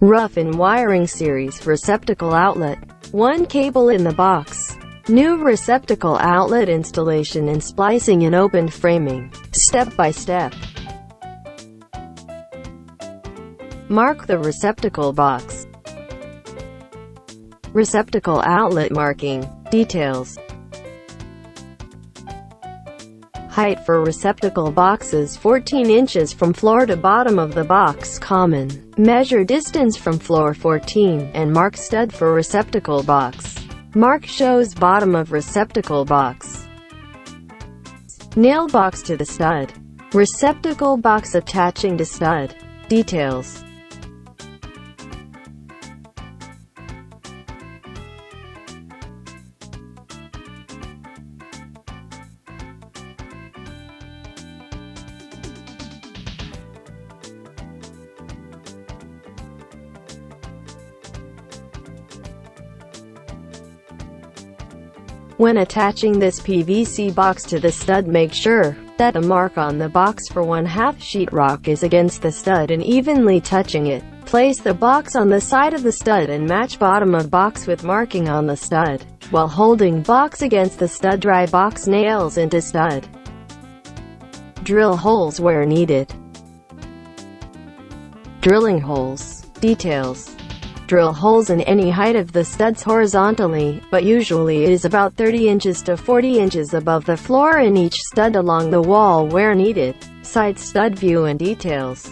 Rough-in wiring series receptacle outlet. 1 cable in the box. New receptacle outlet installation and splicing in opened framing. Step by step. Mark the receptacle box. Receptacle outlet marking. Details. Height for receptacle boxes 14 inches from floor to bottom of the box common. Measure distance from floor 14, and mark stud for receptacle box. Mark shows bottom of receptacle box. Nail box to the stud. Receptacle box attaching to stud. Details. When attaching this PVC box to the stud, make sure that the mark on the box for 1/2 sheetrock is against the stud and evenly touching it. Place the box on the side of the stud and match bottom of box with marking on the stud, while holding box against the stud. Dry box nails into stud. Drill holes where needed. Drilling holes. Details. Drill holes in any height of the studs horizontally, but usually it is about 30 inches to 40 inches above the floor in each stud along the wall where needed. Side stud view and details.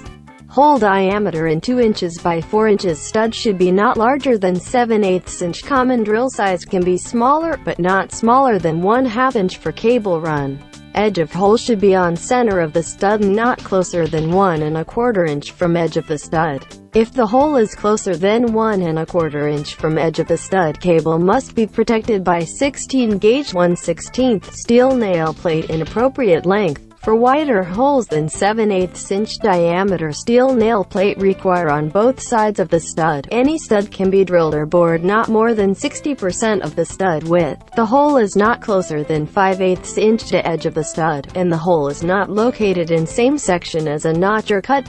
Hole diameter in 2 inches by 4 inches. Stud should be not larger than 7/8 inch. Common drill size can be smaller, but not smaller than 1/2 inch for cable run. Edge of hole should be on center of the stud and not closer than 1¼ inch from edge of the stud. If the hole is closer than 1¼ inch from edge of the stud, cable must be protected by 16 gauge 1/16 steel nail plate in appropriate length. For wider holes than 7/8 inch diameter, steel nail plate require on both sides of the stud. Any stud can be drilled or bored not more than 60% of the stud width. The hole is not closer than 5/8 inch to edge of the stud, and the hole is not located in same section as a notch or cut.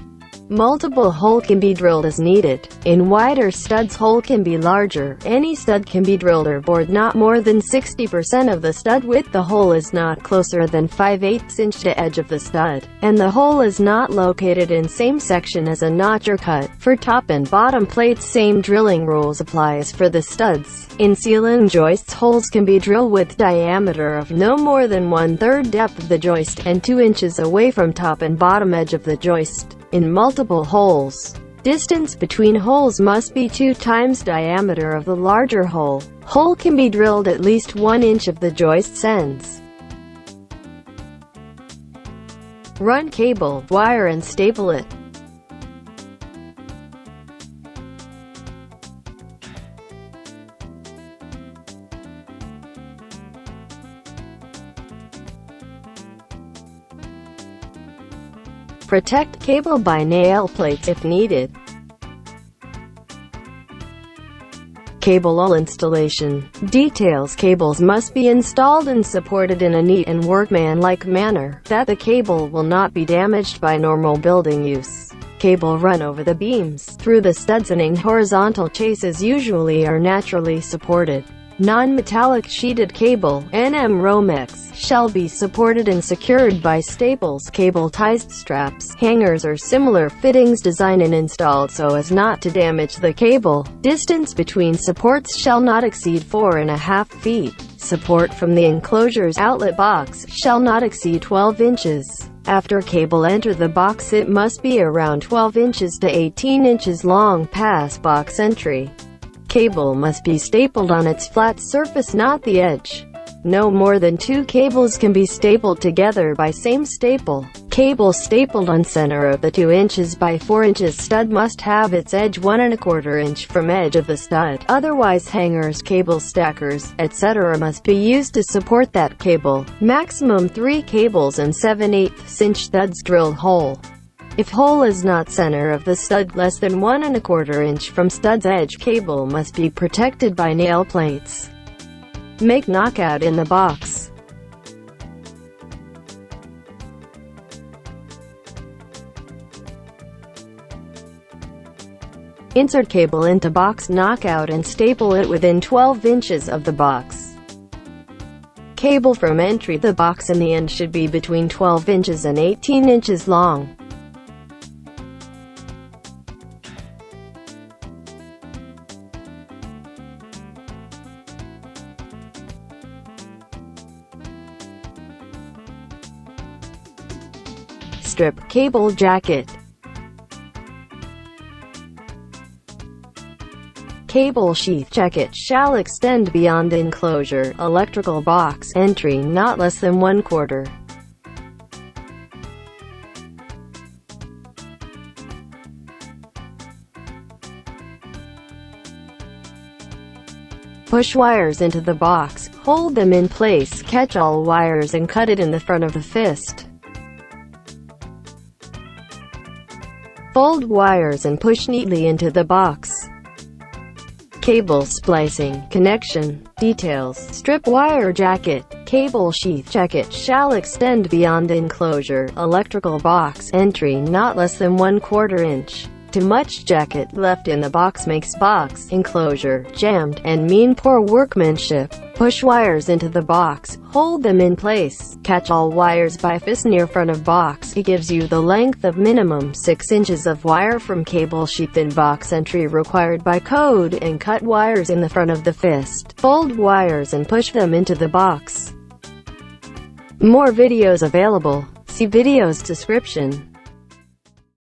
Multiple hole can be drilled as needed. In wider studs, hole can be larger. Any stud can be drilled or bored not more than 60% of the stud width. The hole is not closer than 5/8 inch to edge of the stud, and the hole is not located in same section as a notch or cut. For top and bottom plates, same drilling rules apply as for the studs. In seal-in joists, holes can be drilled with diameter of no more than 1/3 depth of the joist and 2 inches away from top and bottom edge of the joist. In multiple holes, distance between holes must be 2 times diameter of the larger hole. Hole can be drilled at least 1 inch of the joist's ends. Run cable, wire and staple it. Protect cable by nail plates if needed. Cable installation. Details. Cables must be installed and supported in a neat and workmanlike manner, that the cable will not be damaged by normal building use. Cable run over the beams, through the studs, and in horizontal chases usually are naturally supported. Non-metallic sheeted cable, NM Romex, shall be supported and secured by staples, cable ties, straps, hangers or similar fittings designed and installed so as not to damage the cable. Distance between supports shall not exceed 4½ feet. Support from the enclosure's outlet box shall not exceed 12 inches. After cable enter the box, it must be around 12 inches to 18 inches long past box entry. Cable must be stapled on its flat surface, not the edge. No more than 2 cables can be stapled together by same staple. Cable stapled on center of the 2 inches by 4 inches stud must have its edge 1¼ inch from edge of the stud. Otherwise, hangers, cable stackers, etc. must be used to support that cable. Maximum 3 cables and 7/8 inch studs drilled hole. If hole is not center of the stud, less than 1¼ inch from stud's edge, cable must be protected by nail plates. Make knockout in the box. Insert cable into box, knock out and staple it within 12 inches of the box. Cable from entry the box and the end should be between 12 inches and 18 inches long. Strip cable jacket. Cable sheath jacket shall extend beyond enclosure, electrical box, entry not less than 1/4. Push wires into the box, hold them in place, catch all wires and cut it in the front of the fist. Fold wires and push neatly into the box. Cable splicing, connection, details. Strip wire jacket. Cable sheath jacket shall extend beyond enclosure, electrical box, entry not less than 1/4 inch. Too much jacket left in the box makes box enclosure jammed and mean poor workmanship. Push wires into the box, hold them in place, catch all wires by fist near front of box. It gives you the length of minimum 6 inches of wire from cable sheath in box entry required by code, and cut wires in the front of the fist. Fold wires and push them into the box. More videos available. See videos description.